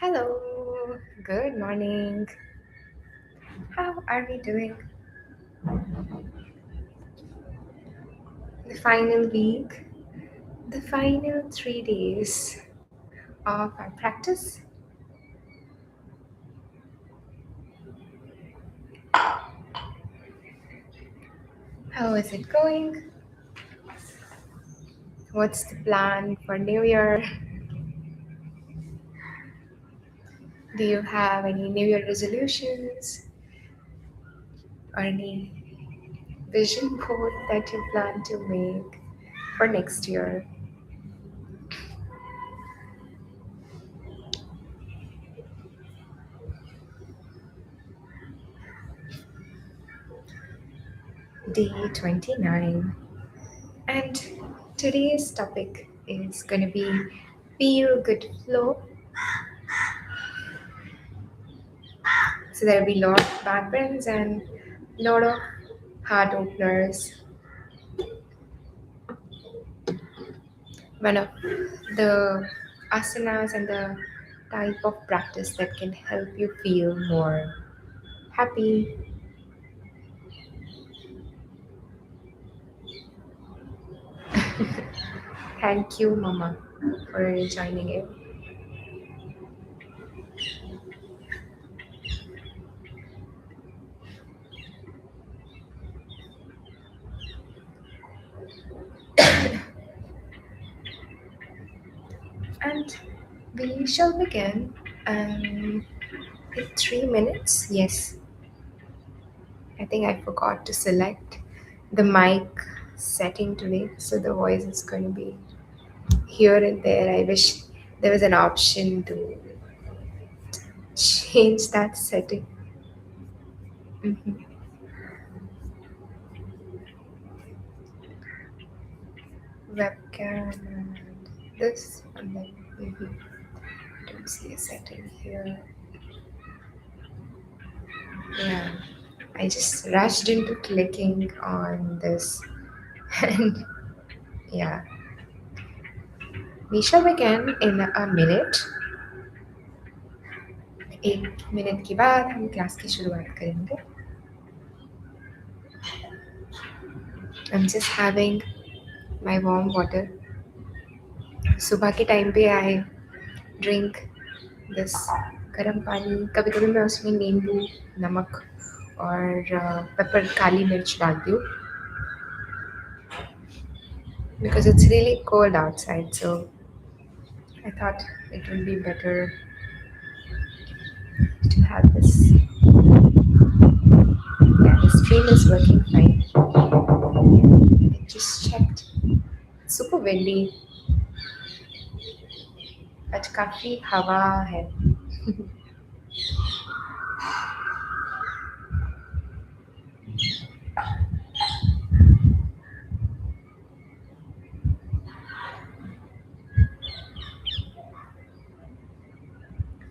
Hello, good morning. How are we doing? The final week, the final 3 days of our practice. How is it going? What's the plan for New Year? Do you have any New Year resolutions or any vision board that you plan to make for next year? Day 29. And today's topic is going to be feel good flow. So there'll be a lot of backbends and a lot of heart openers. One of the asanas and the type of practice that can help you feel more happy. Thank you, Mama, for joining in. And we shall begin in 3 minutes. Yes, I think I forgot to select the mic setting today, so the voice is going to be here and there. I wish there was an option to change that setting. Mhm. Webcam and this, and then maybe I don't see a setting here. Yeah, I just rushed into clicking on this, and yeah, we shall begin in a minute. 1 minute के बाद हम class की शुरुआत करेंगे. I'm just having my warm water. सुबह के time पे I drink this गर्म पानी. कभी कभी मैं उसमें नींबू, नमक और पेपर, काली मिर्च डालती हूँ because it's really cold outside. So I thought it would be better to have this. Yeah, the stream is working fine. I just checked. It's super windy, but काफी हवा है.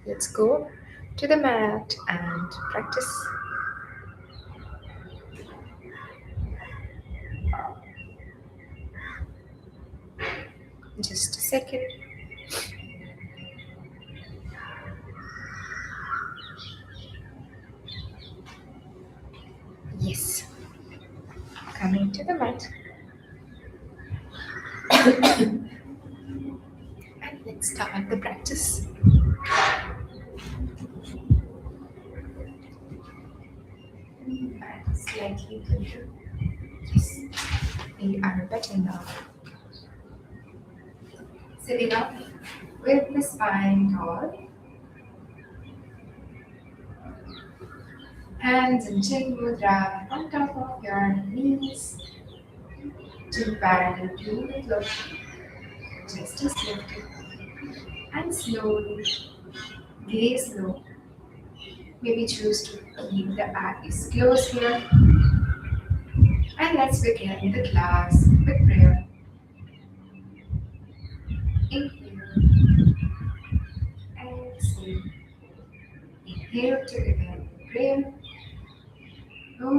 Let's go to the mat and practice. Just a second. Yes, coming to the mat. And let's start the practice. And slightly closer. Yes, we are better now. Sitting up with the spine tall. Hands in chin mudra on top of your knees. Chin parallel to the floor. Chest is lifted. And slowly, gaze low. Maybe choose to keep the eyes closed here. And let's begin the class with prayer. Inhale, exhale. Inhale to begin prayer. Om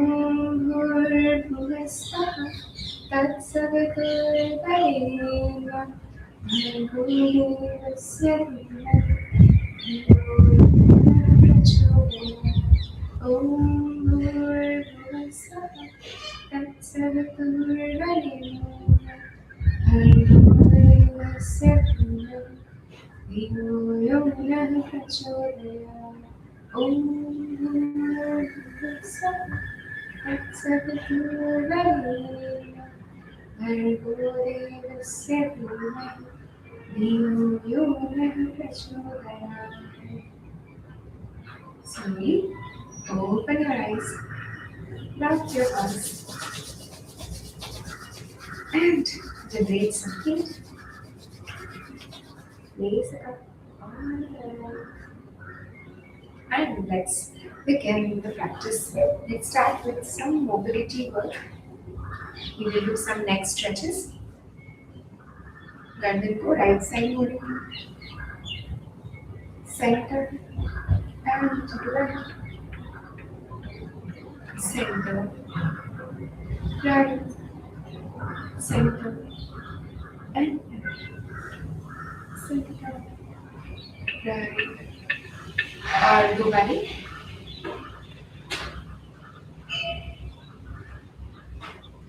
Bhurbhuva Swaha Tatsaviturbharenyam Bhargo Devasya Dhimanahi Om Bhurvasvaha Tatsavaturbaleyo Bhargavasya Dhiyo yo nah prachodayat. Om Bhurvasvaha Tatsavaturbaleyo Bhargavasya Dhiyo yo nah prachodayat. Slowly open your eyes, wrap your arms, and generate something. Place it up on the floor. And let's begin the practice. Let's start with some mobility work. We will do some neck stretches. Then we'll go right side moving, center, and to the right, center, right, center, and center, right. Go back.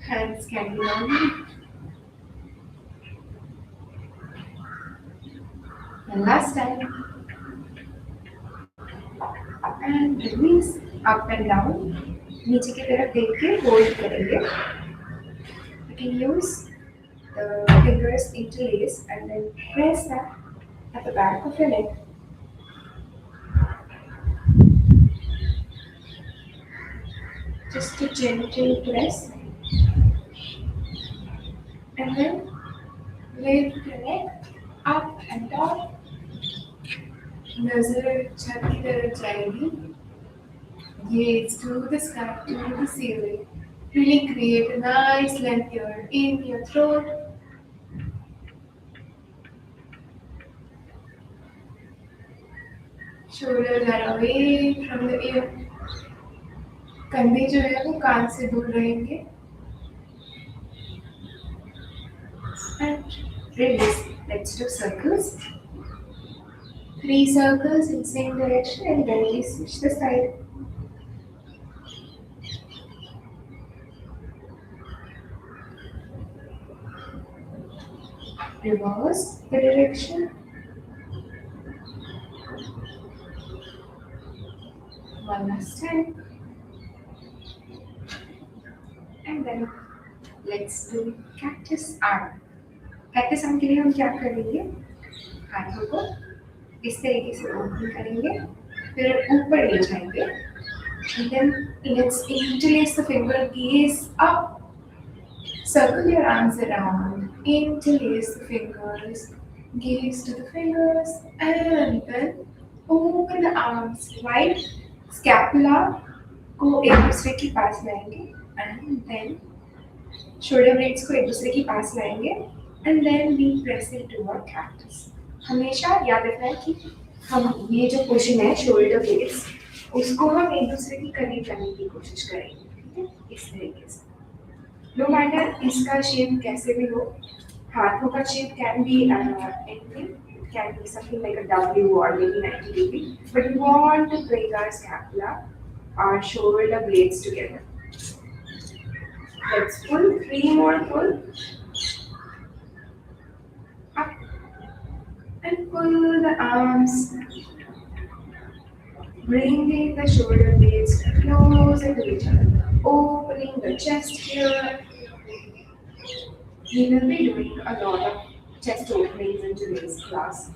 Hands can be on. And last time. And release up and down. नीचे की तरफ देख के hold करेंगे. You can use the fingers interlace and then press that at the back of your neck. Just to gently press and then lift your neck up and down. नजर छत की तरफ जाएगी. Gaze to the sky, to the ceiling. Really create a nice length here in your throat. Shoulders are away from the ear. कंधे जो है वो कान से दूर रहेंगे. And release. Let's do circles. 3 circles in same direction and then we switch the side. Reverse the direction. One last time. And then let's do cactus arm. Cactus arm के लिए हम क्या करेंगे? हाथों को इस तरीके से ओपन करेंगे, फिर ऊपर ले जाएंगे. And then let's interlace the finger, gaze up. Circle your arms around, interlace the fingers, gaze to the fingers, and then open the arms. Right scapula को एक दूसरे के पास लाएंगे, and then shoulder blades को एक दूसरे के पास लाएंगे, and then we press into a cactus. हमेशा याद रखना है कि हम ये जो पोजीशन है शोल्डर ब्लेड्स उसको हम एक दूसरे के करीब लाने की कोशिश करेंगे. ठीक है, इस तरीके से. नो मैटर इसका शेप कैसे भी हो, हाथों का shape can be anything, can be something like a W or maybe 90 degree, but we want to bring our scapula, our shoulder blades together. Let's pull 3 more pull. Up and pull the arms, bringing the shoulder blades closer to each other, opening the chest here. We will be doing a lot of chest openings in today's class.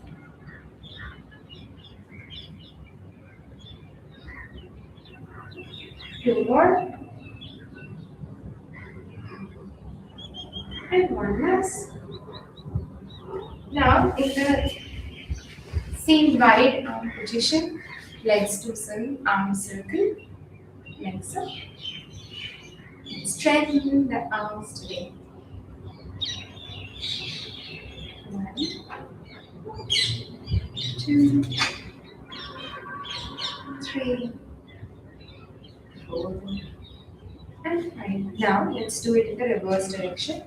Two more. And one last. Now in the same wide arm position, let's do some arm circle. Legs up. Strengthen the arms today. 1, 2, 3, 4, and 5. Now let's do it in the reverse direction.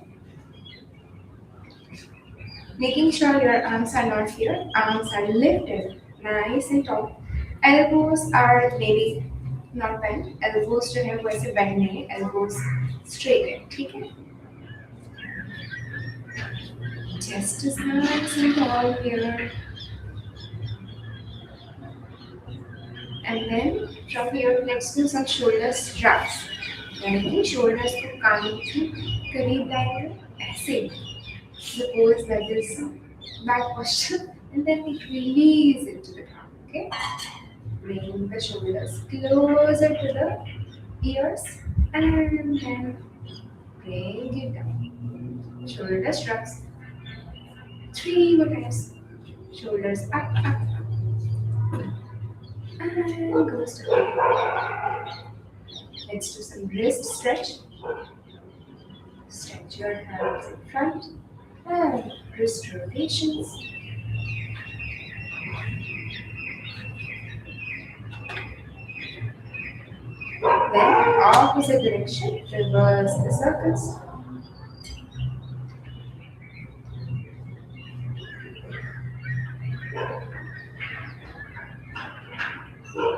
Making sure your arms are not here, arms are lifted nice and tall. Elbows are maybe not bent. Elbows जो है वैसे bend नहीं है. Elbows straight है. ठीक है. Chest is nice and tall here. And then from here, let's do some shoulder straps. यानी कि shoulders को कान के करीब लाएंगे ऐसे. Suppose that is back posture, and then we release it to the ground. Okay, bring the shoulders closer to the ears, and then bring it down. Shoulder straps. 3 more times. Shoulders up, up, up, and goes to the ground. Let's do some wrist stretch. Stretch your hands in front and wrist rotations. Then opposite direction, reverse the circles.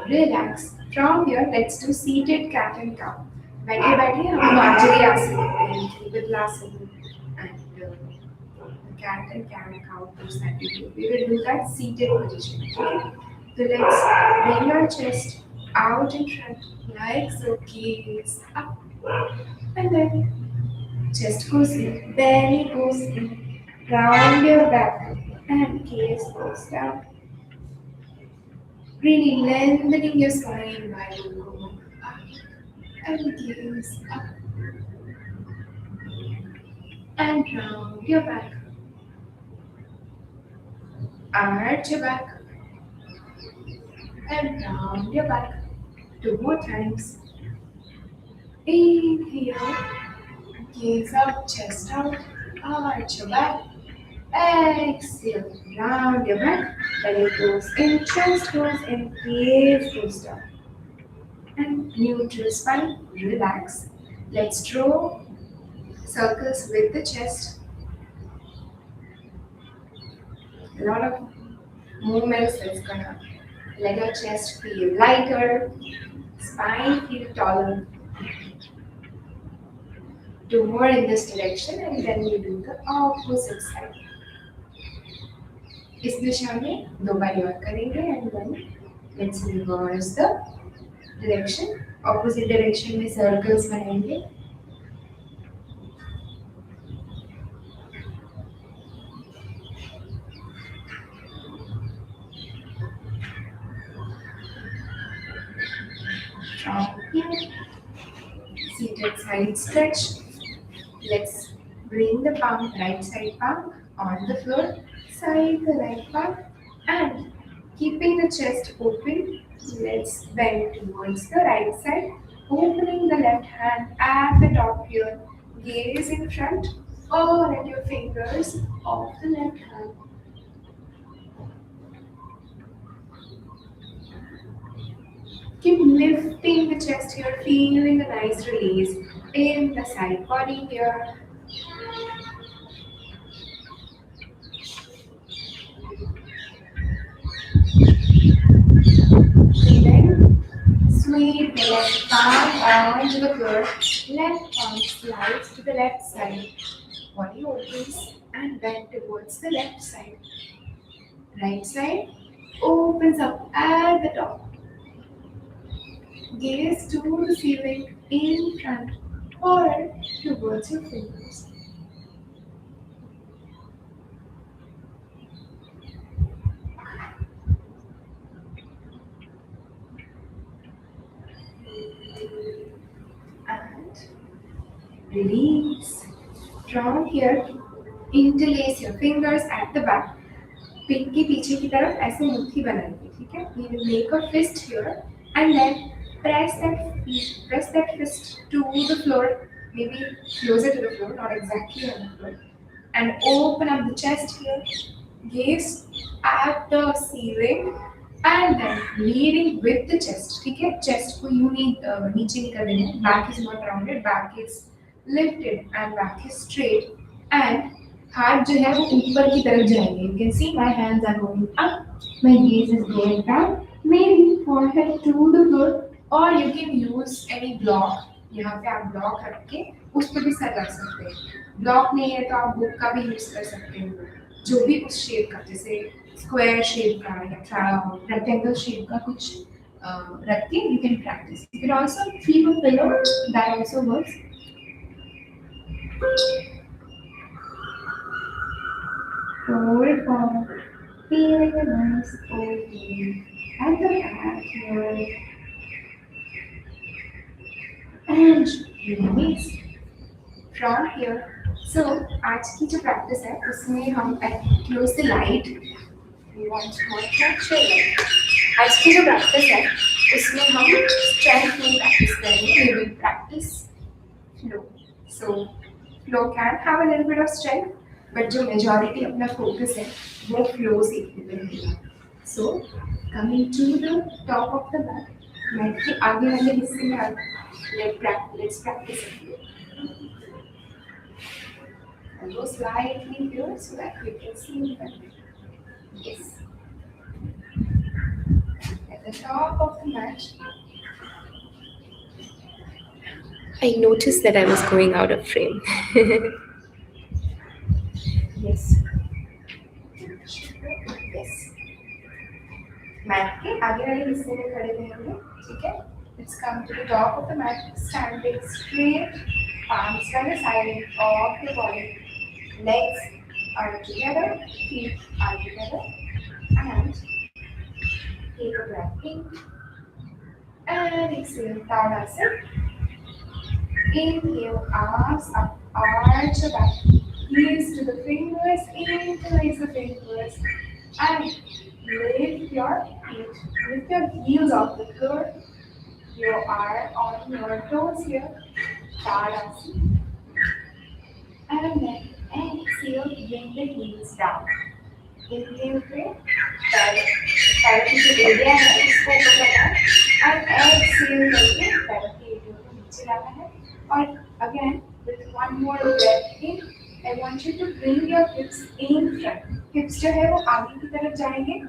Relax. From here, let's do seated cat and cow. बैठे बैठे हम बाजरी आसन करते हैं, विद्लासन and cat and cow pose that we do. We will do that seated position. Okay? So let's bring our chest out in front, like so. Gaze up, and then chest goes in, belly goes in, round your back, and gaze goes down. Really lengthening your spine while you go up and gaze up and round your back. Arch your back and round your back. 2 more times. Inhale, gaze up, chest out, arch your back. Exhale, round your back, belly goes in, chest goes in, gaze goes down. And neutral spine, relax. Let's draw circles with the chest. A lot of movements that's gonna let your chest feel lighter, spine feel taller. 2 more in this direction, and then we do the opposite side. इस दिशा में 2 बार और करेंगे, and then let's reverse the direction. Opposite direction में circles बनाएंगे. From here, seated side stretch. Let's bring the palm, right side palm on the floor, side the right palm, and keeping the chest open, let's bend towards the right side, opening the left hand at the top here, gaze in front or at your fingers of the left hand. Keep lifting the chest here, feeling a nice release in the side body here. And then sweep the left palm onto the floor. Left palm slides to the left side. Body opens and bend towards the left side. Right side opens up at the top. Gaze to the ceiling in front or towards your fingers. And release. From here, interlace your fingers at the back. Pin के पीछे की तरफ ऐसे मुट्ठी बनाएंगे, ठीक है? We will make a fist here and then press that fist to the floor, maybe closer to the floor, not exactly on the floor, and open up the chest here. Gaze at the ceiling and then leading with the chest. ठीक है? Chest को यूं नहीं नीचे नहीं कर देना. Back is not rounded, back is lifted and back is straight. And हाथ जो है वो ऊपर की तरफ जाएंगे. You can see my hands are going up, my gaze is going down, मेरी forehead टू द फ्लोर. और you can use any block. यहाँ पे आप ब्लॉक रख के उस पर भी सर रख सकते हैं. ब्लॉक नहीं है तो आप बुक का भी यूज कर सकते हो, जो भी उस शेप का, जैसे स्क्वायर शेप का या रेक्टेंगल शेप का कुछ रख के you can practice. You can also keep a pillow, that also works. Forward fold, feeling a nice opening at the back here, and release from here. So आज की जो practice है उसमें हम close the light, we want more natural light. आज की जो practice है उसमें हम स्ट्रेंथ में प्रैक्टिस करेंगे. We will practice flow. So flow can have a little bit of strength, but जो मेजॉरिटी अपना फोकस है वो फ्लो से डिपेंड है. So coming to the top of the mat, mat के आगे वाले हिस्से में let's practice. And go slightly here so that you can see that. Yes. At the top of the mat. I noticed that I was going out of frame. Yes. Yes. Mat के आगे वाले हिस्से में खड़े रहेंगे. ठीक है. Let's come to the top of the mat, standing straight, palms by the side of the body. Legs are together, feet are together, and take a breath in and exhale. Tadasana. Inhale, arms up, arch your back, heels to the fingers, interlace the fingers, and lift your feet, lift your heels off the floor. You are on your toes here. Tadasana. And then exhale, bring the heels down. Inhale पे पैरों की जो area है इसको ऊपर करना है, और एक्सहेल करके पैरों की एरिया को नीचे लाना है. और again with one more breath in, I want you to bring your hips in front. Hips जो है वो आगे की तरफ जाएंगे,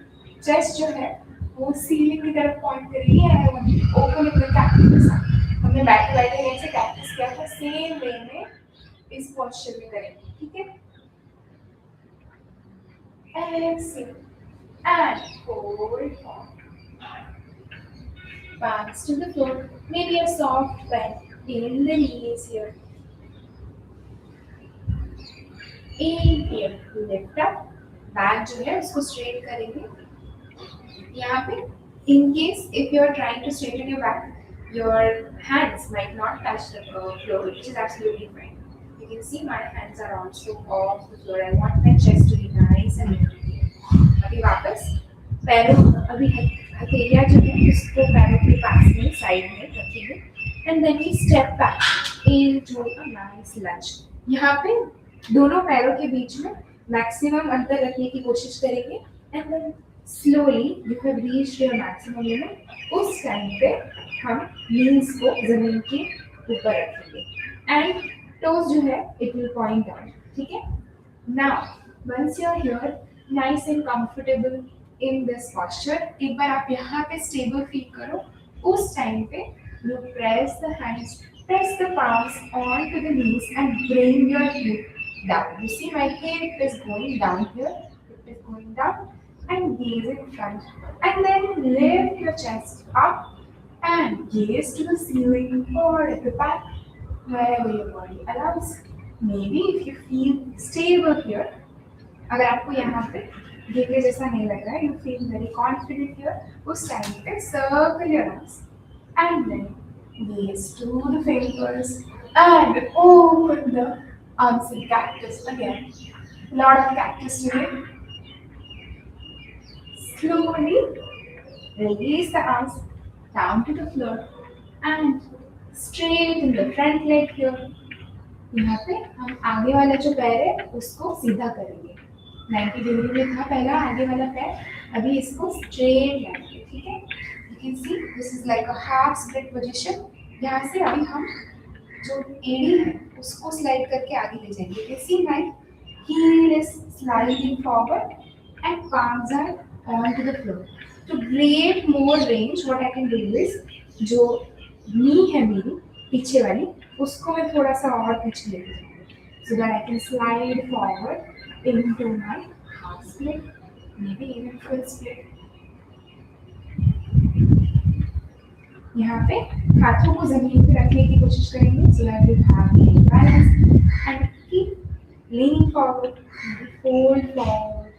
चेस्ट जो है वो सीलिंग की तरफ पॉइंट करेगी. And I want you to open in the cactus. हमने बैक टू बैक से कैक्टस किया था, सेम वे में इस पोस्चर में करेंगे. ठीक है. Exhale and forward fold. Palms to the floor. Maybe a soft bend in the knees here. Inhale, lift up. Back जो है उसको straight करेंगे. यहाँ पे, in case if you are trying to straighten your back, your hands might not touch the floor, which is absolutely fine. You can see my hands are also off the floor. I want my chest to be nice and lifted. अभी वापस पैरों, अभी हथेलियाँ जो है उसको पैरों के पास में साइड में रखेंगे. And then we step back into a nice lunge. यहाँ पे दोनों पैरों के बीच में मैक्सिमम अंतर रखने की कोशिश करेंगे. And then slowly you have reached your maximum limit. उस टाइम पे हम knees को जमीन के ऊपर रखेंगे. And toes जो है it will point down. ठीक है. Now once you are here nice and comfortable in this posture, एक बार आप यहाँ पे stable feel करो. उस टाइम पे you press the hands, press the palms onto the knees and bring your hip down. You see my hip is going down here, hip is going down, and gaze in front. And then lift your chest up and gaze to the ceiling or at the back, wherever your body allows. Maybe if you feel stable here, अगर आपको यहाँ पे गिरे जैसा नहीं लग रहा है, you feel very confident here, उस टाइम पे circle your arms and then gaze to the fingers and open the arms in cactus again. Lot of cactus today. Slowly release the arms down to the floor and straighten the front leg here. यहाँ पे हम आगे वाला जो पैर है उसको सीधा करेंगे. 90 डिग्री में था पहला आगे वाला पैर, अभी इसको स्ट्रेट लाएंगे. ठीक है. You can see this is like a half split position. यहाँ से अभी हम जो एड़ी है उसको स्लाइड करके आगे ले जाएंगे. You can see my Heel is sliding forward and palms are onto the floor. To create more range, what I can do is जो knee है मेरी पीछे वाली उसको मैं थोड़ा सा और पीछे लेके जाऊँगी so that I can slide forward into my half split, maybe even full split. यहाँ पे हाथों को जमीन पे रखने की कोशिश करेंगे so that you have a balance and keep leaning forward, fold forward.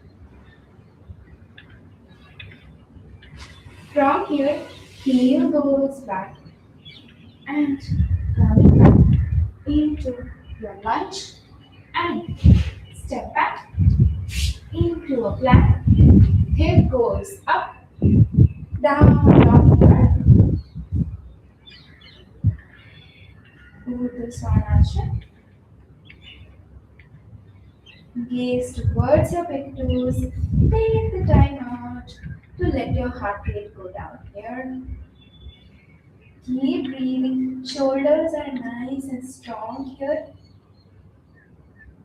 From here, heel goes back and coming back into your lunge and step back into a plank. Hip goes up, down, down, down. Urdhva Svanasana. Gaze towards your pectorals. Take the time out to let your heart rate go down here. Keep breathing. Shoulders are nice and strong here.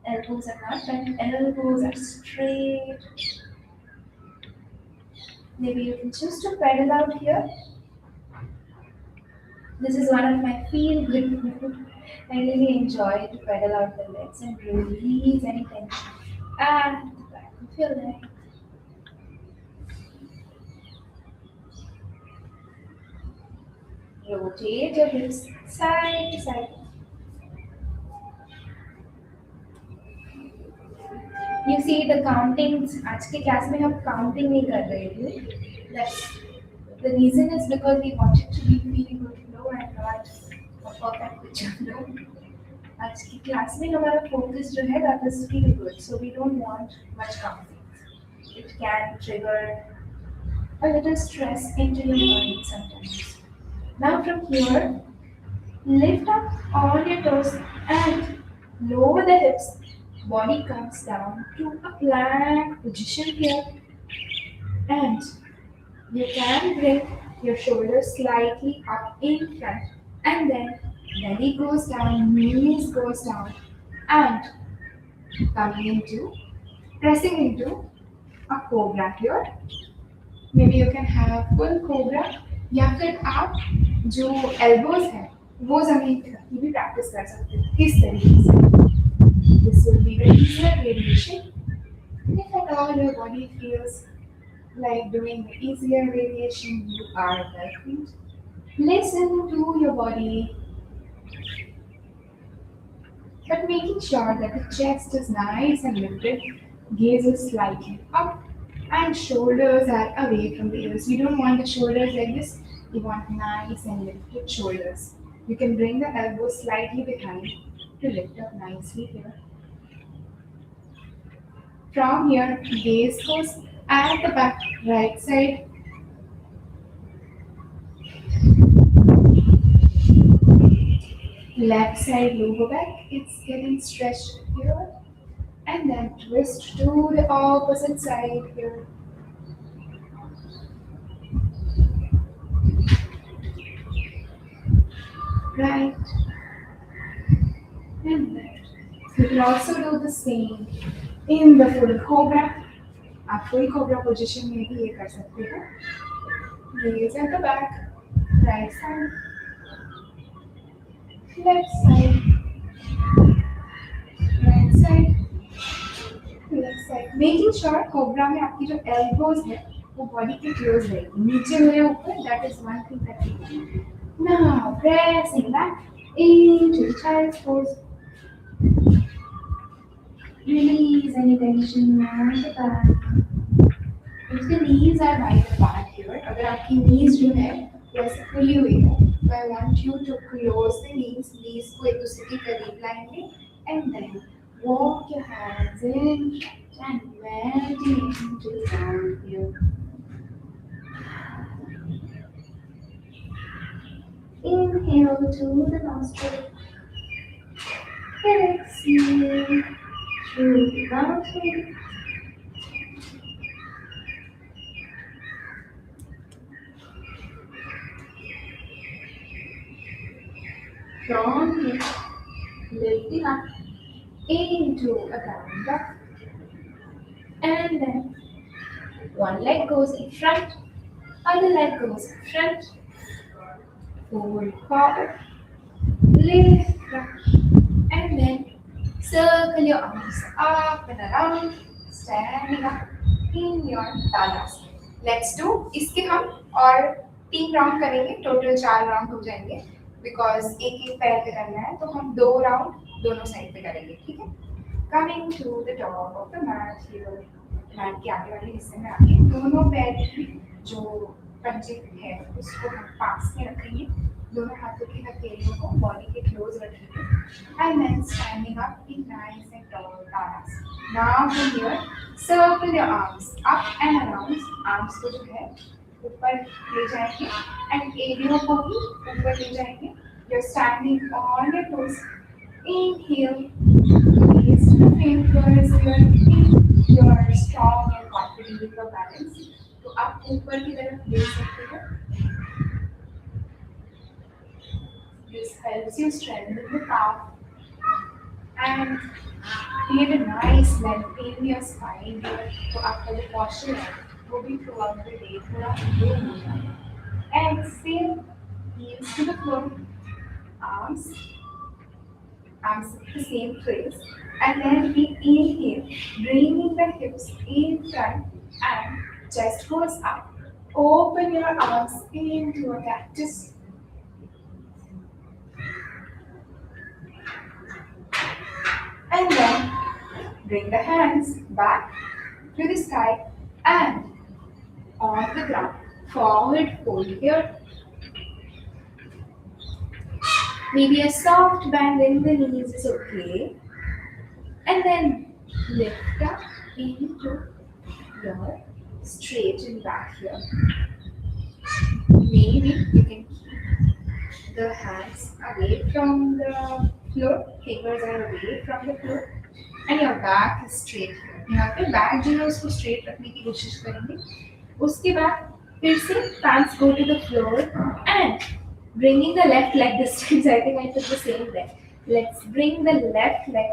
Elbows are not bent. Elbows are straight. Maybe you can choose to pedal out here. This is one of my feel good moves. I really enjoy to pedal out the legs and release any tension at the back of your leg. Rotate your hips side to side. You see the countings. आज के class में हम counting नहीं कर रहे थे. That's the reason is because we wanted to be feeling good flow and not a perfect picture flow. आज की क्लास में हमारा focus जो है that is feel good. So we don't want much counting. It can trigger a little stress into your mind sometimes. Now from here, lift up all your toes and lower the hips. Body comes down to a plank position here. And you can bring your shoulders slightly up in front. And then belly goes down, knees goes down. And coming into, pressing into a cobra here. Maybe you can have full cobra. या फिर आप जो elbows हैं वो जमीन पे रख के भी प्रैक्टिस कर सकते हैं इस तरीके से. This will be the easier variation. If at all your body feels like doing the easier variation, you are welcome. Listen to your body, but making sure that the chest is nice and lifted, gaze is slightly up, and shoulders are away from the ears. You don't want the shoulders like this, you want nice and lifted shoulders. You can bring the elbows slightly behind to lift up nicely here. From here, gaze goes at the back, right side. Left side lower back, it's getting stretched here. And then twist to the opposite side here. Right and left. You can also do the same in the full cobra. आप full cobra position में भी ये कर सकते हो. Gaze at the back, right side, left side, right side, left side. Making sure cobra में आपकी जो elbows है वो body के close रहेगी. नीचे हुए ऊपर, that is one thing that we do. Now pressing back into the child's pose. Release any tension on the back. If the knees are wide apart here, अगर आपकी knees जो है वैसे खुली हुई है, so I want you to close the knees को एक दूसरे के करीब लाएंगे, and then walk your hands in and melting into the ground here. Inhale to the nostril. Exhale through the mouth. From here, lifting up into a down dog, and then one leg goes in front, other leg goes in front, forward, forward, lift up, and then circle your arms up and around, standing up in your talas. Let's do इसके हम और 3 round करेंगे, total 4 round हो जाएंगे because एक एक पैर पे करना है तो हम 2 राउंड दोनों साइड पे करेंगे, ठीक है। Coming to the top of the mat here, mat के आगे वाले हिस्से में आके दोनों पैर की जो पंजे है उसको हम पास में रखेंगे, दोनों हाथों की हथेलियों को बॉडी के क्लोज रखेंगे and then standing up in nice and tall taras. Now from here, circle your arms up and around. Arms को जो है ऊपर ले जाएंगे and एड़ियों को भी ऊपर ले जाएंगे. You're standing on your toes. Inhale, release the fingers here. You're strong and confident with your balance. तो आप ऊपर की तरफ ले सकते हो. This helps you strengthen the calf and create a nice length in your spine here. तो आपका जो posture है वो भी throughout the day थोड़ा improve होगा. Exhale, heels to the floor, arms, arms at the same place, and then we inhale, bringing the hips in front and chest goes up. Open your arms into a cactus. And then bring the hands back to the sky and on the ground. Forward fold here. Maybe a soft bend in the knees is okay. And then lift up into your straighten back here. Maybe you can keep the hands away from the floor, fingers are away from the floor, and your back is straight here. यहाँ पे back जो है उसको straight रखने की कोशिश करेंगे. उसके बाद फिर से hands go to the floor and bringing the left leg distance. I think I took the same leg. Let's bring the left leg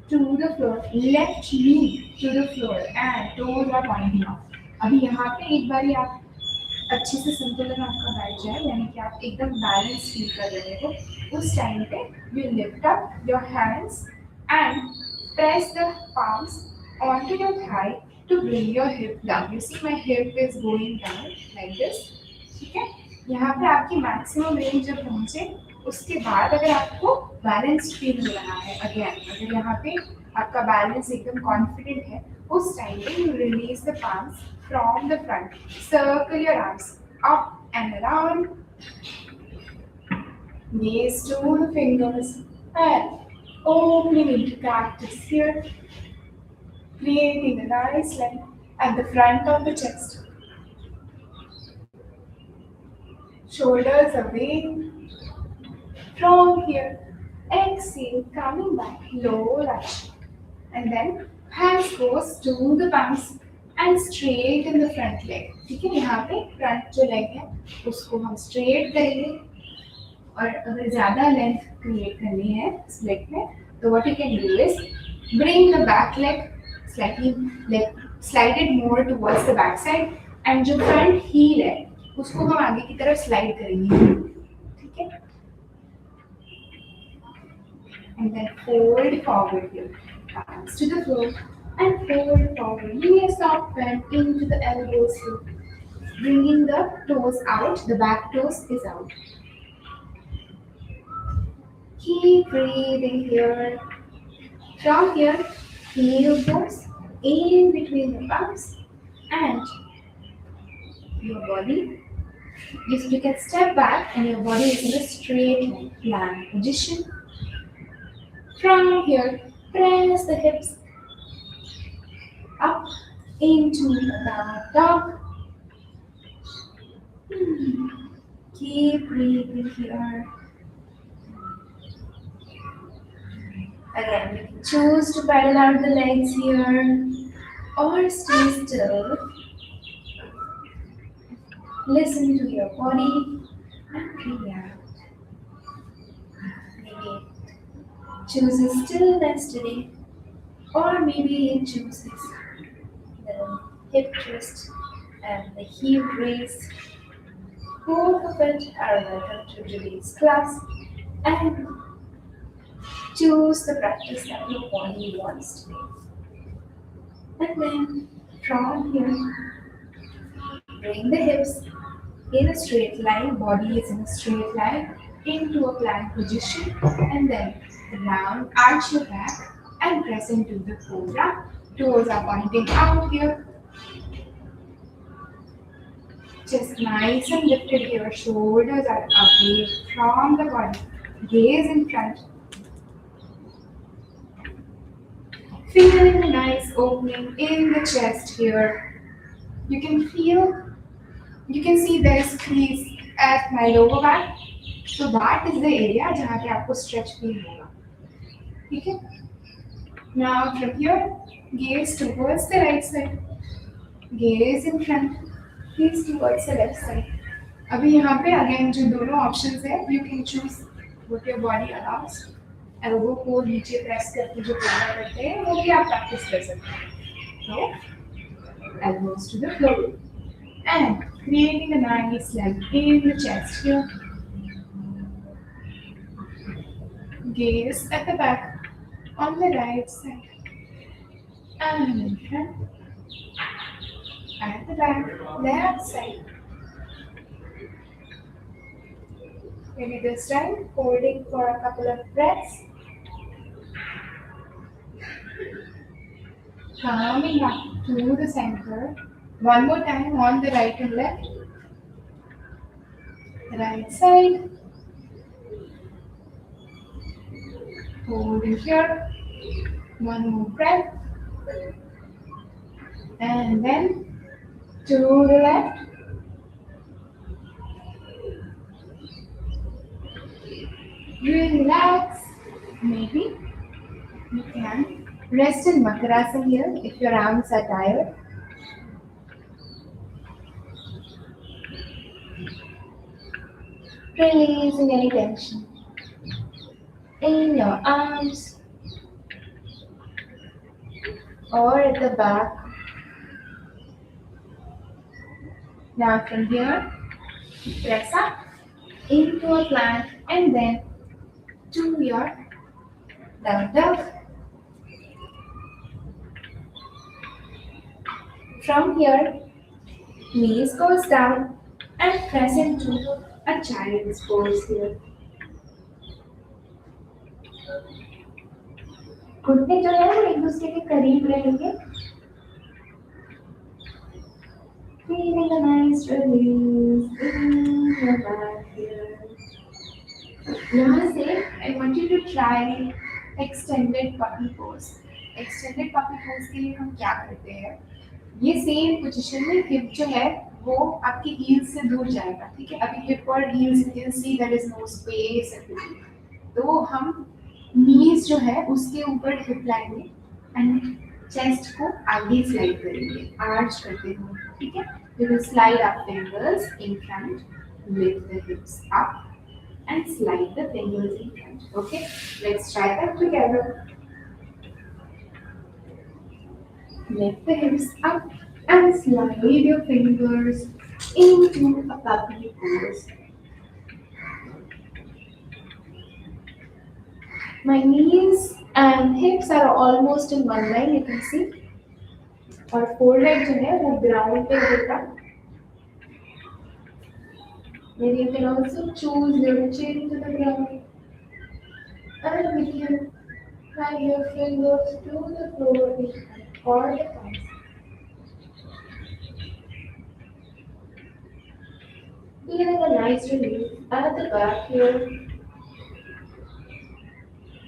to the floor, left knee to the floor, and toes are pointing out. अभी यहाँ पे एक बारी आप अच्छे से संतुलन आपका बैठ जाए यानी कि आप एकदम बैलेंस फील कर रहे हो उस टाइम पे you lift up your hands and press the palms onto your thigh to bring your hip down. You see my hip is going down like this, ठीक है। यहाँ पे आपकी मैक्सिमम रेंज जब पहुँचे उसके बाद अगर आपको बैलेंस फील हो रहा है अगेन, अगर यहाँ पे आपका बैलेंस एकदम कॉन्फिडेंट है उस टाइम पे you release the palms from the front. Circle your arms up and around. Knees to the fingers and opening into cactus here. Creating a nice length at the front of the chest. Shoulders away. From here, exhale, coming back, low lunge. And then hands goes to the palms and straight in the front leg. ठीक है, यहाँ पे front जो leg है उसको हम straight करेंगे और अगर ज़्यादा length create करनी है इस leg में तो what you can do is bring the back leg slightly like slide it more towards the back side and जो front heel है उसको हम आगे की तरफ slide करेंगे, ठीक है? And then fold forward here, hands to the floor and fold forward. Give a soft bend into the elbows here, bringing the toes out. The back toes is out. Keep breathing here. From here, heel goes in between the palms and your body. You can step back and your body is in a straight line position. From here, press the hips up into the down dog. Keep breathing here. Again, you can choose to pedal out the legs here or stay still. Listen to your body and breathe out. Maybe chooses stillness today, or maybe it chooses the hip twist and the heel raise. Both of it are welcome to today's class and choose the practice that your body wants today. And then from here, bring the hips in a straight line, body is in a straight line into a plank position, and then round, arch your back and press into the cobra. Toes are pointing out here, chest nice and lifted here, shoulders are away from the body, gaze in front, feeling a nice opening in the chest here. You can feel, you can see there is crease at my lower back. So that is the area जहाँ पे आपको stretch feel होगा. ठीक है? Now from here, gaze towards the right side, gaze in front, gaze towards the left side. अभी यहाँ पे again जो दोनों options है, you can choose what your body allows. Elbow को नीचे press करके जो करना करते हैं, वो भी आप practice कर सकते हैं. So elbows to the floor and creating a nice leg in the chest here. Gaze at the back on the right side and in front at the back left side. Maybe this time holding for a couple of breaths. Coming back to the center. One more time on the right and left. Right side. Holding here. One more breath. And then to the left. Relax. Maybe you can rest in Makarasana here if your arms are tired. Releasing any tension in your arms or at the back. Now from here, press up into a plank and then to your down dog. From here, knees goes down and press into a child's pose here. घुटने जो है वो एक दूसरे के करीब रहेंगे. Feeling a nice release in your back here. यहाँ से I want you to try extended puppy pose. Extended puppy pose के लिए हम क्या करते हैं? ये सेम पोजीशन में हिप जो है वो आपकी हील्स से दूर जाएगा. ठीक है? अभी हिप और heels you can see there is no space at between. तो हम नीज जो है उसके ऊपर हिप लाएंगे एंड चेस्ट को आगे स्लाइड करेंगे आर्च करते हुए. ठीक है? You will slide our fingers in front, lift the hips up and slide the fingers in front. Okay, let's try that together. Lift the hips up and slide your fingers into a puppy pose. My knees and hips are almost in one line, you can see. और forehead जो है वो ground पे होगा. Then you can also choose your chin to the ground. And we can slide your fingers to the floor or the thighs. Feeling a nice relief at the back here.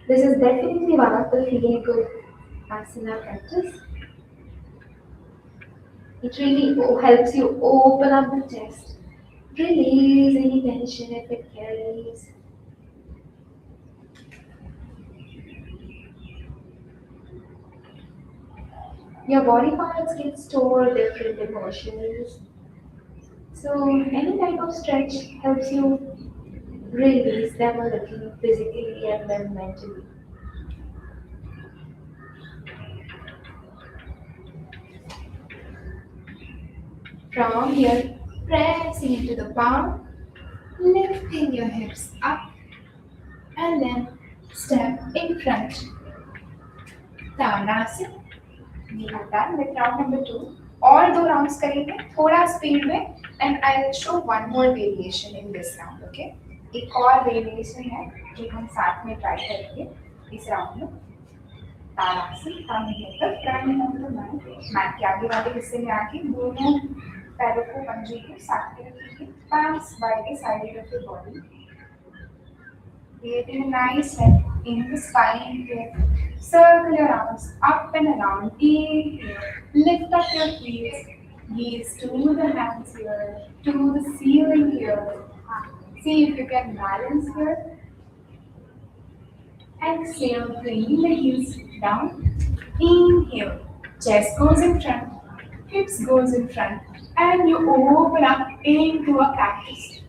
This is definitely one of the feeling good asana practice. It really helps you open up the chest. Release any tension if it carries. Your body parts can store different emotions. So any type of stretch helps you release them a little physically and then mentally. From here, pressing into the palm, lifting your hips up, and then step in front. Tavanasi. We have done with round number 2. और 2 rounds करेंगे थोड़ा speed में and I'll show one more variation in this round. Okay? एक और variation है जो हम साथ में try करेंगे इस round में. तारासन हम लेकर प्राणायाम करते हैं. मैट के आगे वाले हिस्से में आके दोनों पैरों को पंजे को साथ में रखेंगे. Palms by the side of your body. Creating a nice head in the spine here. Circle your arms up and around. Inhale. Lift up your heels. Gaze to the hands here, to the ceiling here. See if you can balance here. Exhale, bring the heels down. Inhale. Chest goes in front. Hips goes in front. And you open up into a cactus.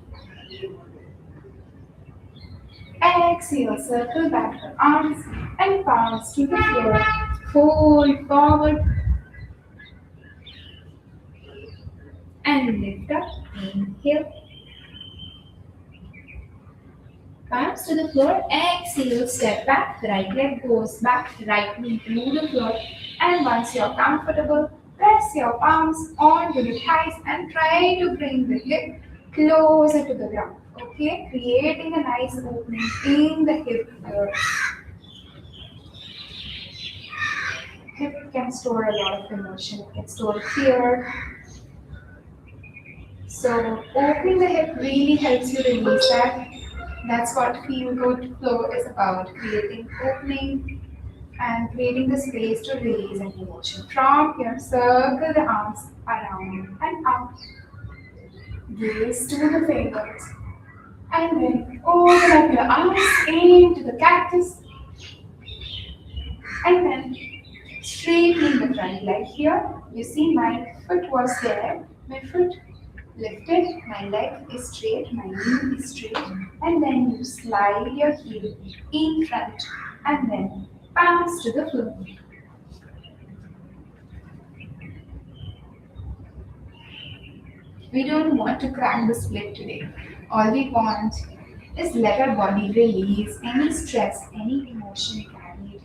Exhale, circle back the arms and palms to the floor. Fold forward and lift up. Inhale. Palms to the floor. Exhale, step back. Right leg goes back. Right knee to the floor. And once you're comfortable, press your palms onto the thighs and try to bring the hip closer to the ground. Okay, creating a nice opening in the hip here. Hip can store a lot of emotion, it can store fear. So opening the hip really helps you release that. That's what Feel Good Flow is about, creating opening and creating the space to release an emotion. From here, circle the arms around and up. Gaze to the fingers. And then open up your arms into the cactus. And then straightening the front leg here. You see my foot was there. My foot lifted. My leg is straight. My knee is straight. And then you slide your heel in front. And then palms to the floor. We don't want to crack the split today. All we want is let our body release any stress, any emotion carried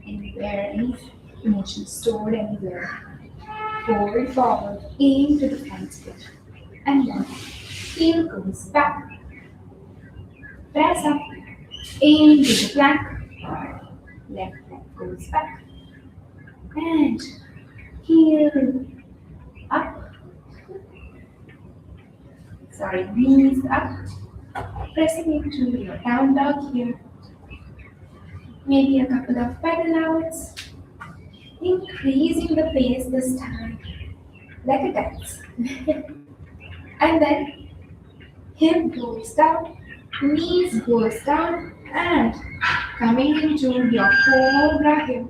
anywhere, any emotion stored anywhere. Fold forward into the front split. And then heel goes back. Press up into the plank. Left leg goes back. And heel up. Knees up, pressing into your down dog here. Maybe a couple of pedal outs, increasing the pace this time, like a dance. And then hip goes down, knees goes down, and coming into your cobra here.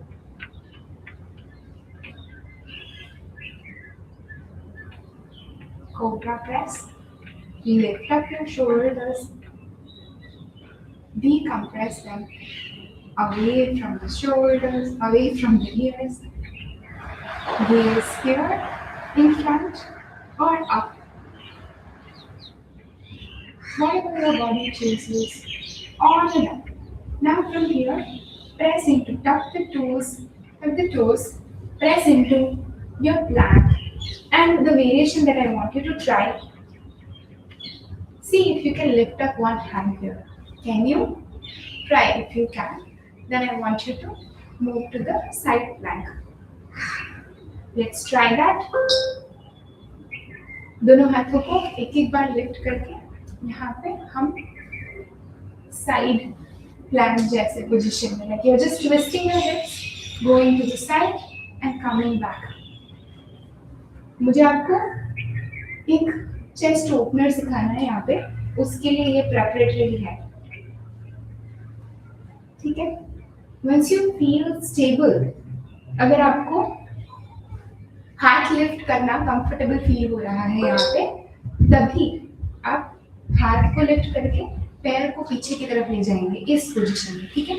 Cobra press. Lift up your shoulders, decompress them away from the shoulders, away from the ears. Gaze here, in front or up. Whatever your body chooses, on and up. Now from here, press into tuck the toes, press into your plank. And the variation that I want you to try, see if you can lift up one hand here. Can you? Try if you can. Then I want you to move to the side plank. Let's try that. दोनों हाथों को एक एक बार lift करके यहाँ पे हम side plank जैसे पोजीशन में लगे. You're just twisting your hips, going to the side and coming back. मुझे आपको एक चेस्ट ओपनर सिखाना है यहाँ पे, उसके लिए ये प्रेपरेटरी है. ठीक है. Once you feel stable, अगर आपको हाथ लिफ्ट करना कंफर्टेबल फील हो रहा है यहाँ पे, तभी आप हाथ को लिफ्ट करके पैर को पीछे की तरफ ले जाएंगे इस पोजीशन में. ठीक है.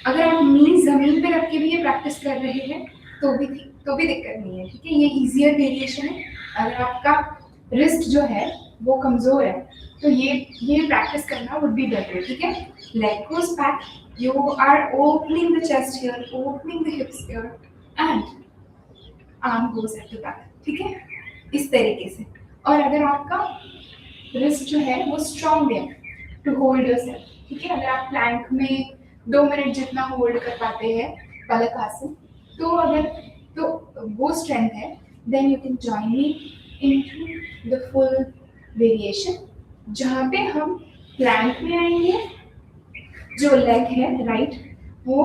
अगर आप नीज जमीन पे रख के भी ये प्रैक्टिस कर रहे हैं तो तो भी दिक्कत नहीं है, ठीक है। ये इजियर वेरिएशन है। अगर आपका रिस्ट जो है वो कमजोर है तो ये प्रैक्टिस करना वुड बी बेटर, ठीक है। Leg goes back, you are opening the chest here, opening the hips here, and arm goes at the back, ठीक है, इस तरीके से। और अगर आपका रिस्ट जो है वो स्ट्रॉन्ग है टू होल्ड योरसेल्फ, ठीक है। अगर आप प्लैंक में 2 मिनट जितना होल्ड कर पाते हैं पलक आसन, तो अगर तो वो स्ट्रेंथ है, then you can join me into the full variation, जहाँ पे हम प्लैंक में आएंगे, जो लेग है राइट वो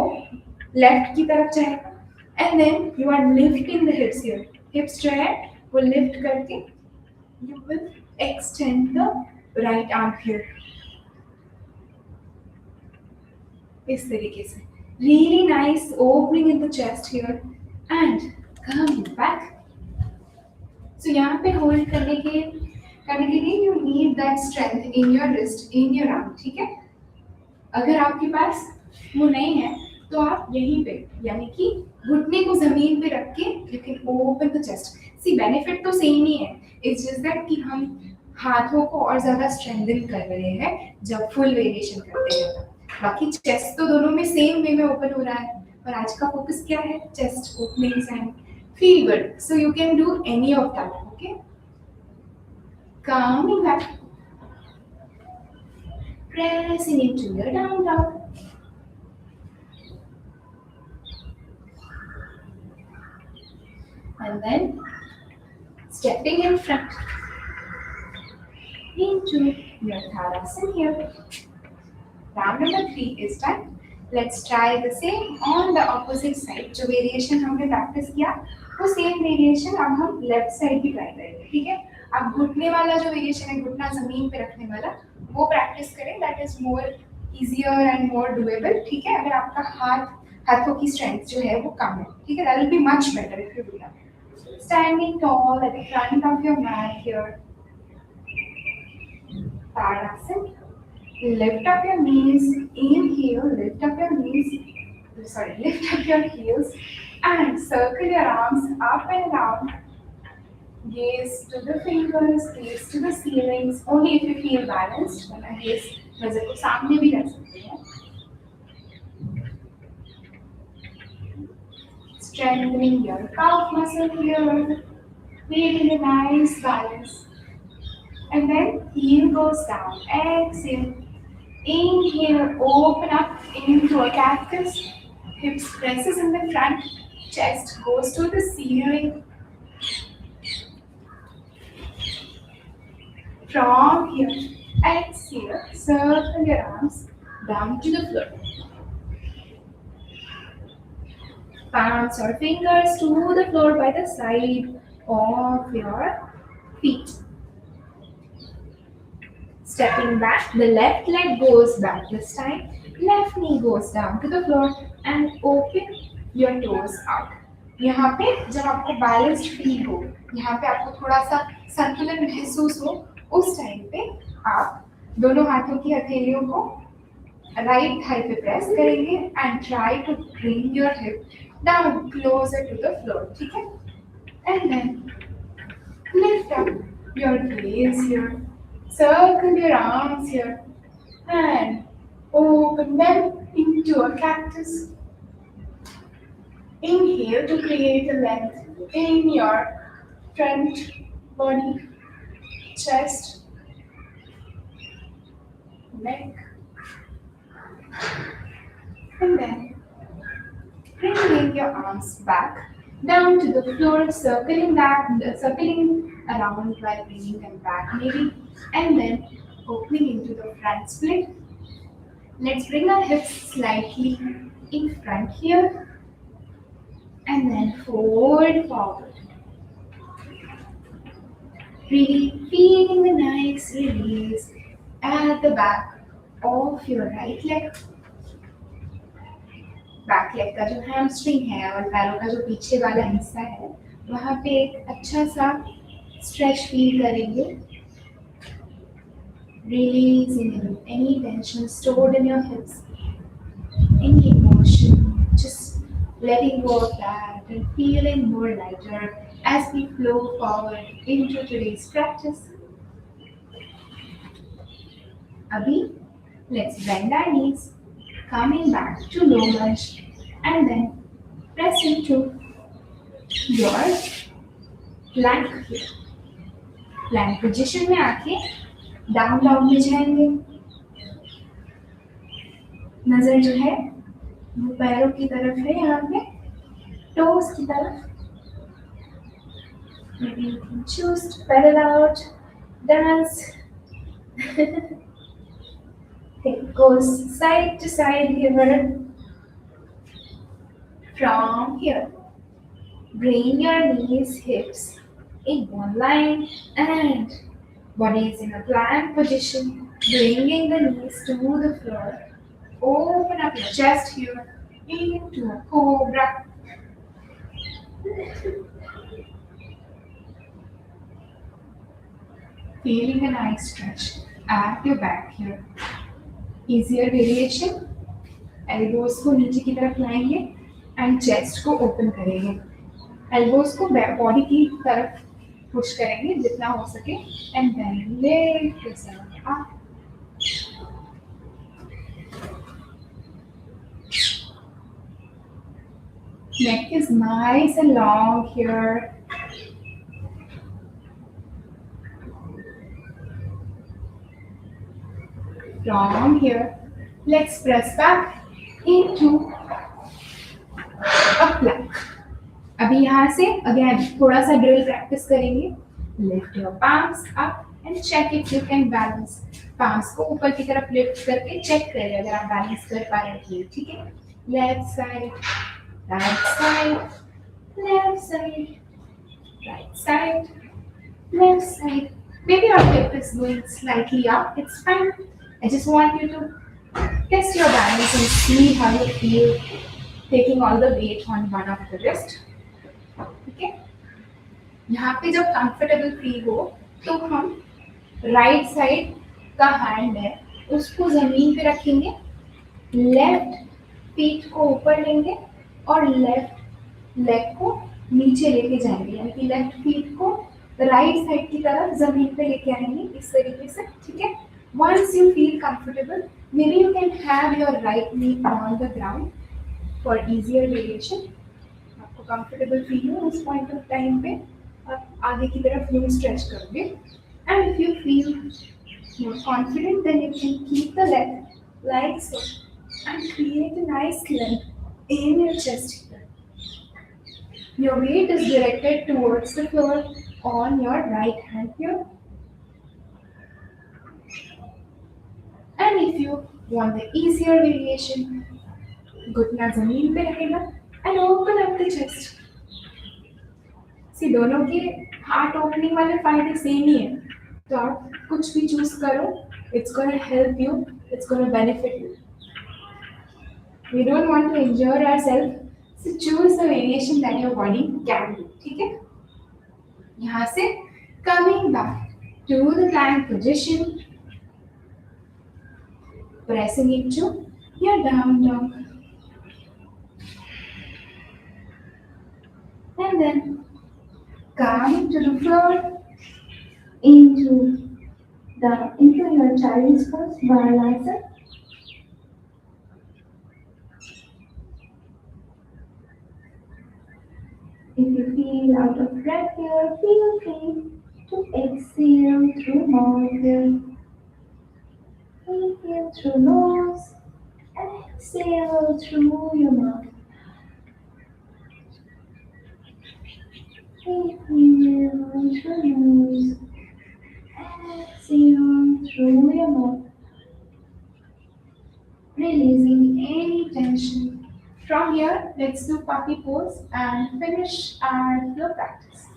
लेफ्ट की तरफ जाएगा, and then you are lifting the hips here, hips जो है वो लिफ्ट करके you will extend the right arm here, इस तरीके से। really nice opening in the chest here and come back। so यहाँ पे होल्ड करने के लिए you need that strength in your wrist, in your arm, ठीक है। अगर आपके पास वो नहीं है तो आप यहीं पे यानी कि घुटने को जमीन पे रख के you can open the chest. See benefit तो सेम ही है, इट्स जस्ट दैट कि हम हाथों को और ज्यादा स्ट्रेंथन कर रहे हैं जब फुल वेरिएशन करते हैं। बाकी चेस्ट तो दोनों में सेम वे में ओपन हो रहा है, पर आज का फोकस क्या है, chest openings and feel good, so you can do any of that, okay. Coming back, pressing into your down dog, and then stepping in front into your Tadasana here. Round number 3 is done. Let's try the same on the opposite side. जो variation हमने practice किया वो same variation अब हम left side भी try करेंगे, ठीक है। अब घुटने वाला जो वेरिएशन है, घुटना जमीन पे रखने वाला, वो प्रैक्टिस करें, that is more easier and more doable, ठीक है। अगर आपका हाथों की स्ट्रेंथ जो है वो कम है, ठीक है, that will be much better if you do that. Standing tall at the front of your mat here. Tadasana. Lift up your knees. Inhale. Lift up your knees. Sorry, lift up your heels and circle your arms up and down. Gaze to the fingers. Gaze to the ceilings. Only if you feel balanced. वरना gaze नजर को सामने भी रख सकते हैं. Strengthening your calf muscle here, creating a nice balance. And then heel goes down. Exhale. Inhale, open up into a cactus. Hips presses in the front. Chest goes to the ceiling. From here, exhale. Circle your arms down to the floor. Palms or fingers to the floor by the side of your feet. Stepping back, the left leg goes back this time. Left knee goes down to the floor and open your toes out. यहाँ पे जब आपको balanced feel हो, यहाँ पे आपको थोड़ा सा संतुलन महसूस हो, उस टाइम पे आप दोनों हाथों की हथेलियों को राइट थाई पे प्रेस करेंगे and try to bring your hip down closer to the floor, ठीक है। And then lift up your gaze here, circle your arms here, and open them into a cactus. Inhale to create a length in your front body, chest, neck, and then bringing your arms back down to the floor, circling around while bringing them back maybe, and then opening into the front split. Let's bring our hips slightly in front here, and then fold forward. Really feeling the nice release at the back of your right leg. Back leg का जो hamstring है और पैरों का जो पीछे वाला हिस्सा है, वहाँ पे एक अच्छा सा स्ट्रेच फील करेंगे, releasing any tension stored in your hips, any emotion, just letting go of that and feeling more lighter as we flow forward into today's practice. Abhi, let's bend our knees, coming back to low lunge, and then press into your plank here. Plank position में आके down dog में जाएंगे. नजर जो है वो पैरों की तरफ है, यहाँ पे टोस की तरफ. Maybe you can choose to pedal out, dance. It goes side to side here. From here, bring your knees, hips in one line and body is in a plank position, bringing the knees to the floor. Open up your chest here into a cobra. Feeling a nice stretch at your back here. Easier variation. Elbows को नीचे की तरफ लाएंगे and chest को open करेंगे. Elbows को body की तरफ push करेंगे जितना हो सके and then lift yourself up. Neck is nice and long here. From here, let's press back into a plank. अभी यहाँ से again थोड़ा सा drill practice करेंगे. Lift your palms up and check if you can balance. Palms को ऊपर की तरफ lift करके check करें अगर आप balance कर पा रहे हैं, ठीक है? Left side, right side, left side, right side, left side. Maybe your hip is going slightly up. It's fine. I just want you to test your balance and see how you feel taking all the weight on one of the wrist. ठीक है? यहाँ पे जब comfortable feel हो तो हम right side का hand है उसको जमीन पे रखेंगे, left feet को ऊपर लेंगे और left leg को नीचे लेके जाएंगे, यानी कि left feet को right side की तरफ जमीन पे लेके आएंगे इस तरीके से, ठीक है? Once you feel comfortable, maybe you can have your right knee on the ground for easier variation. आपको comfortable feel हो उस point of time पे आप आगे की तरफ यूं stretch करोगे. And if you feel more confident, then you can keep the leg like so and create a nice length in your chest here. Your weight is directed towards the floor on your right hand here. And if you want the easier variation, घुटना जमीन पे रहेगा and open up the chest. See, दोनों के heart opening वाले फायदे same ही है, तो आप कुछ भी चूज करो, it's gonna help you, it's gonna benefit you. We don't want to injure ourselves, so choose the variation that your body can do. ठीक है? यहाँ से coming back to the plank position. Pressing into your down dog. And then come to the floor into your child's pose, vinyasa. If you feel out of breath here, feel free to exhale through mouth here. Inhale through nose and exhale through your mouth. Inhale through nose, exhale through your mouth. Releasing any tension. From here, let's do puppy pose and finish our flow practice.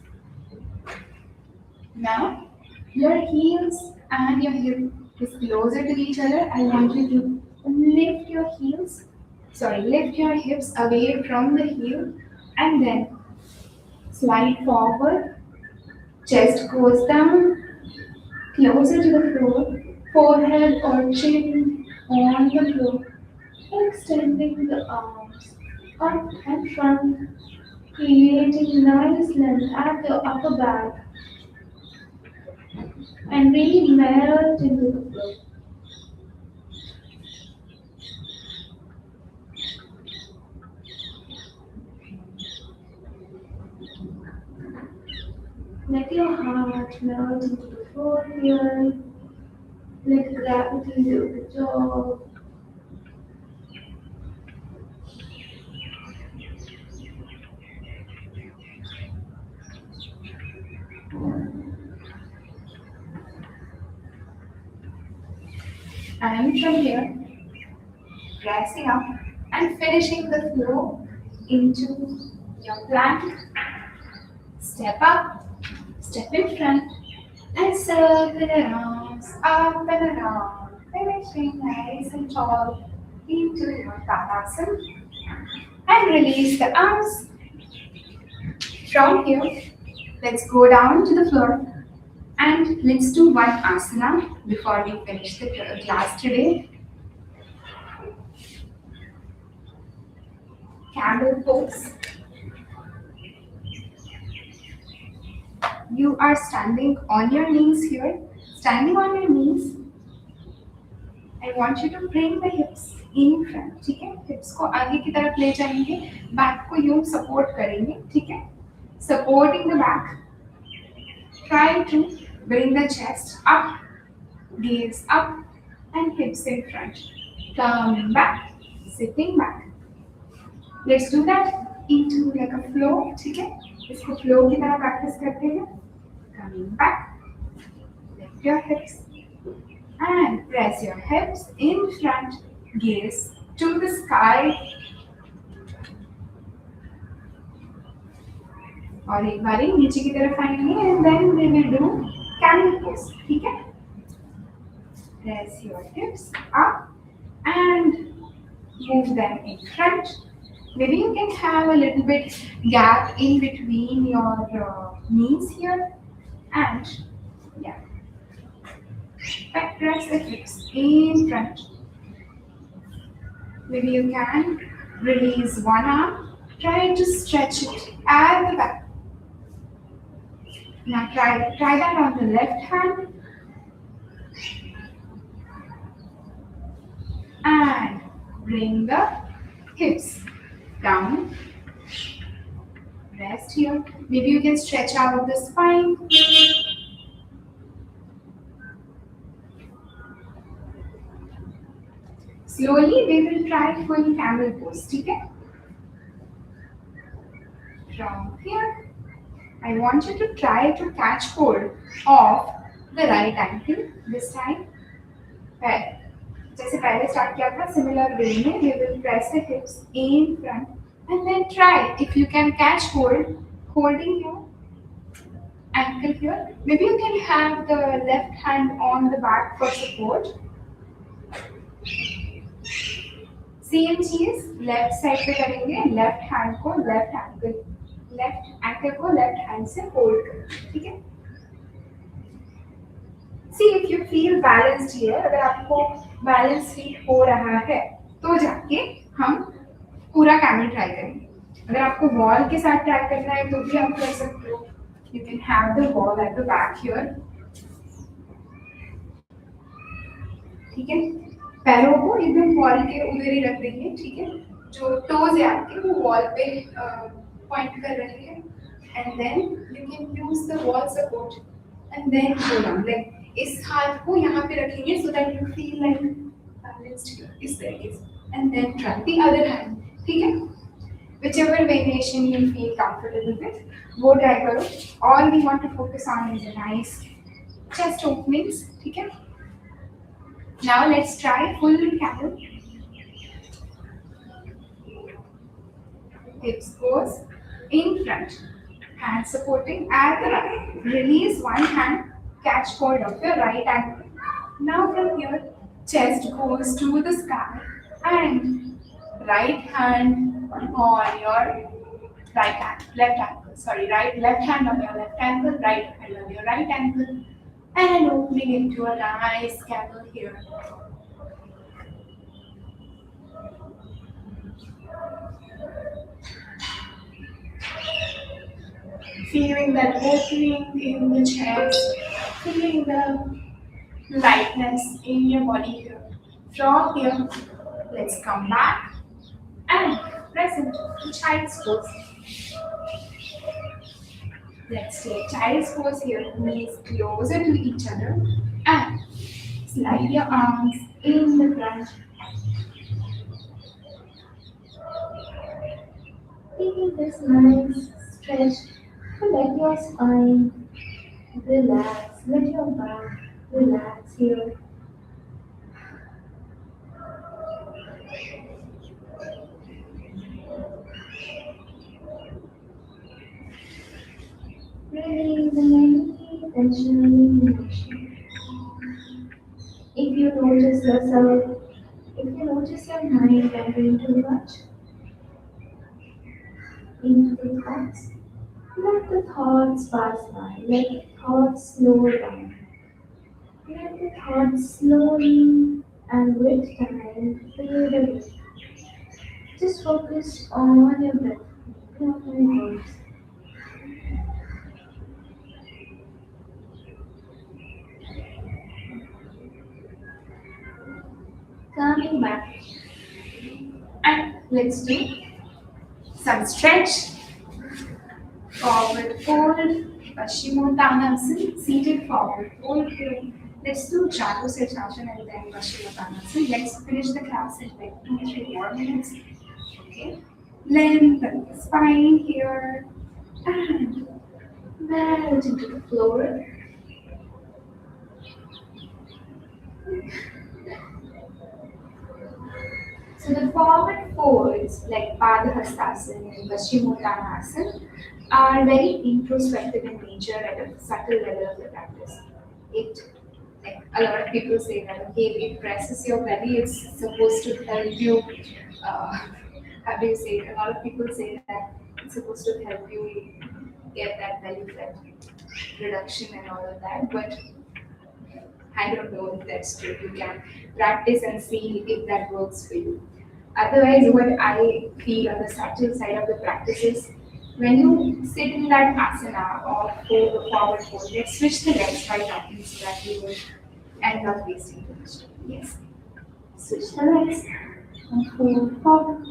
Now, your heels and your hip is closer to each other. I want you to lift your hips away from the heel and then slide forward. Chest goes down, closer to the floor, forehead or chin on the floor, extending the arms. up and front, creating nice length at the upper back and really melt into the floor. Let your heart melt into the floor here. Let gravity do the job. And from here, pressing up and finishing the flow into your plank. Step up, step in front, and circle around, up and around, finishing nice and tall into your Tadasana. And release the arms. From here, let's go down to the floor and let's do one asana before we finish the class today. Camel pose. You are standing on your knees here. Standing on your knees, I want you to bring the hips in front, ठीक है? Hips को आगे की तरफ ले जाएंगे, back को यूं support करेंगे, ठीक है? Supporting the back. Try to bring the chest up, gaze up, and hips in front. Come back, sitting back. Let's do that into like a flow, ठीक है? इसको flow की तरह practice करते हैं. Coming back, lift your hips and press your hips in front, gaze to the sky. और एक बारी नीचे की तरफ आएंगे and then we will do camel pose, ठीक है? Press your hips up and move them in front. Maybe you can have a little bit gap in between your knees here and yeah. Press the hips in front. Maybe you can release one arm. Try to stretch it at the back. Now try that on the left hand. And bring the hips down. Rest here. Maybe you can stretch out the spine. Slowly we will try full camel pose, ठीक है? From here, I want you to try to catch hold of the right ankle this time. Right. जैसे पहले start किया था similar way में we will press the hips in front and then try if you can catch hold holding your ankle here. Maybe you can have the left hand on the back for support. Same चीज left side पे करेंगे left hand को left ankle को left hand से hold करें ठीक है see if you feel balanced here अगर आपको बैलेंस फील हो रहा है तो जाके हम पूरा कैमल ट्राई करेंगे अगर आपको वॉल के साथ ट्राई करना है तो भी आप कर सकते हो you can have the wall at the back here ठीक है पैरों को एकदम वॉल के उधर ही रख देंगे ठीक है जो टोज है आपके वो वॉल पे पॉइंट कर रहे हैं and then you can use the wall support and then go down like इस हाथ को यहाँ पे रखेंगे so that you feel like balanced here इस तरीके से and then try the other hand ठीक है whichever variation you feel comfortable with वो ट्राई करो all we want to focus on is a nice chest openings ठीक है Now let's try full camel. Hips goes in front. Hands supporting at the right. Release one hand. Catch hold of your right ankle. Now from here, chest goes to the sky. And right hand on your right hand, left ankle. Sorry, left hand on your left ankle, right hand on your right ankle. And opening into a nice camel here. Feeling that opening in the chest, feeling the lightness in your body here. From here, let's come back and present to child's pose. Let's take child's pose here, knees closer to each other and slide your arms in the front. Taking this nice stretch to let your spine relax, let your back relax here. Releasing any tension, any emotion. If you notice yourself, if you notice your mind wandering too much into the thoughts, let the thoughts pass by, let the thoughts slow down. Let the thoughts slowly and with time fade away. Just focus on your breath, not my words. Coming back. And let's do some stretch. Forward fold, Paschimottanasana, seated forward fold here. Let's do Jatu Sirsasana and then Paschimottanasana. Let's finish the class in like 2-3 more minutes. Okay. Lengthen the spine here and melt into the floor. So the forward folds like Padahastasana and Paschimottanasana are very introspective in nature at a subtle level of the practice. It, like a lot of people say that okay, it presses your belly, it's supposed to help you. Uh, how do you say it? A lot of people say that it's supposed to help you get that belly fat reduction and all of that, but I don't know if that's true. You can practice and see if that works for you. Otherwise, what I feel on the subtle side of the practice is when you sit in that asana or forward fold, let's switch the legs right up so that we will end up wasting too much time. Yes. Switch the legs and fold forward.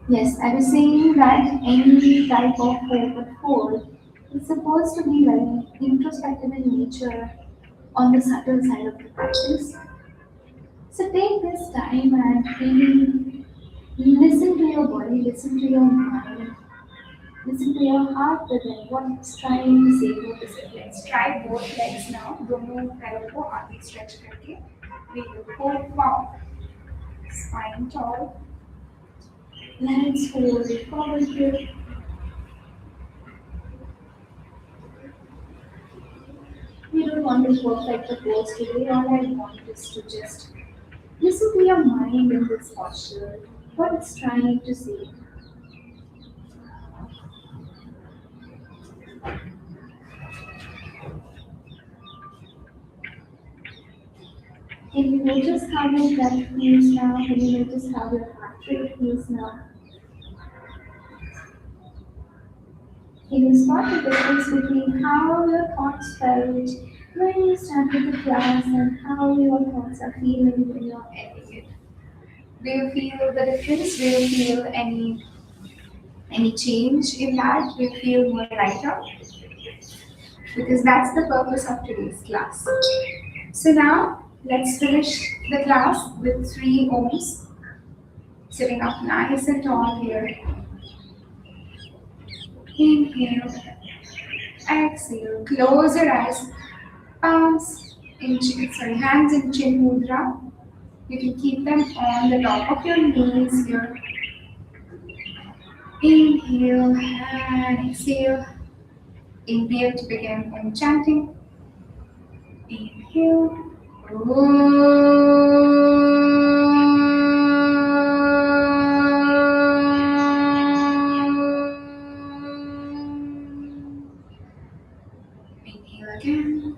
Yes, I was saying that any type of forward fold is supposed to be very introspective in nature on the subtle side of the practice. So take this time and really listen to your body, listen to your mind, listen to your heart within what it's trying to say, what is it. Let's try both legs now. दोनों पैरों को आगे stretch करके we will hold forward, spine tall. Let's hold it forward here. We don't want to perfect the pose today. All I want is to just listen to your mind in this posture, what it's trying to say. Can you notice how your breath feels now? Can you notice how your heart rate feels now? Can you spot the difference between how your thoughts felt when you started the class and how your thoughts are feeling when you're ending it? Do you feel the difference? Do you feel any change in that? Do you feel more lighter? Because that's the purpose of today's class. So now let's finish the class with 3 ohms. Sitting up nice and tall here. Inhale, exhale, close your eyes, hands in chin mudra. You can keep them on the top of your knees here. Inhale and exhale. Inhale to begin Om chanting. Inhale. Inhale again.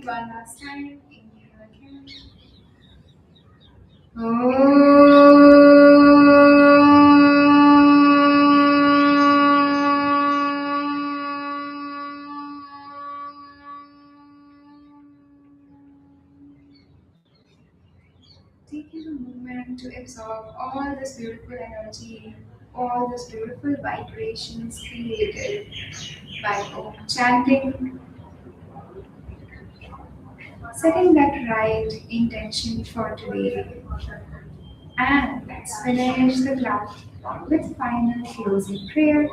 one last time. Inhale again. Taking a moment to absorb all this beautiful energy, all these beautiful vibrations created by chanting, setting that right intention for today. And let's finish the class with final closing prayer.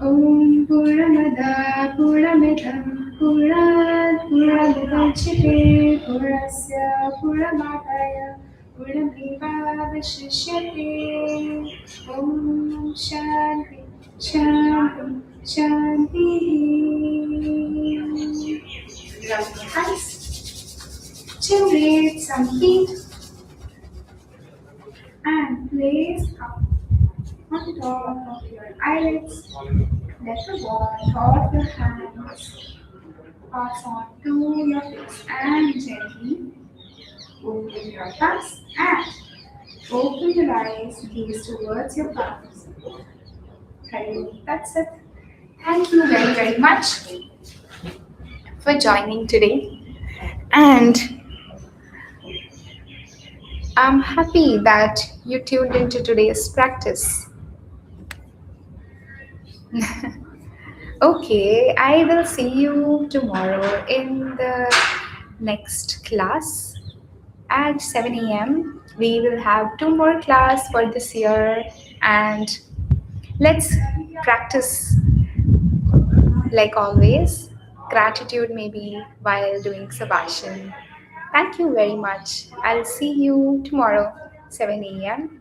Om Purnamada Purnamidam Purnat Purnamidachite Purnasya Purnamadaya Purnameva Vishishyate. Om Shanti Shanti Shanti. Rub your hands, generate some heat, and place up on top of your eyelids. Let the warmth of your hands pass on to your face and gently open your palms and open your eyes, gaze towards your palms. Okay, that's it. Thank you very, very much for joining today. And I'm happy that you tuned into today's practice. Okay, I will see you tomorrow in the next class at 7 a.m. We will have two more class for this year and let's practice like always. Gratitude maybe while doing Sebastian. Thank you very much. I'll see you tomorrow 7 a.m.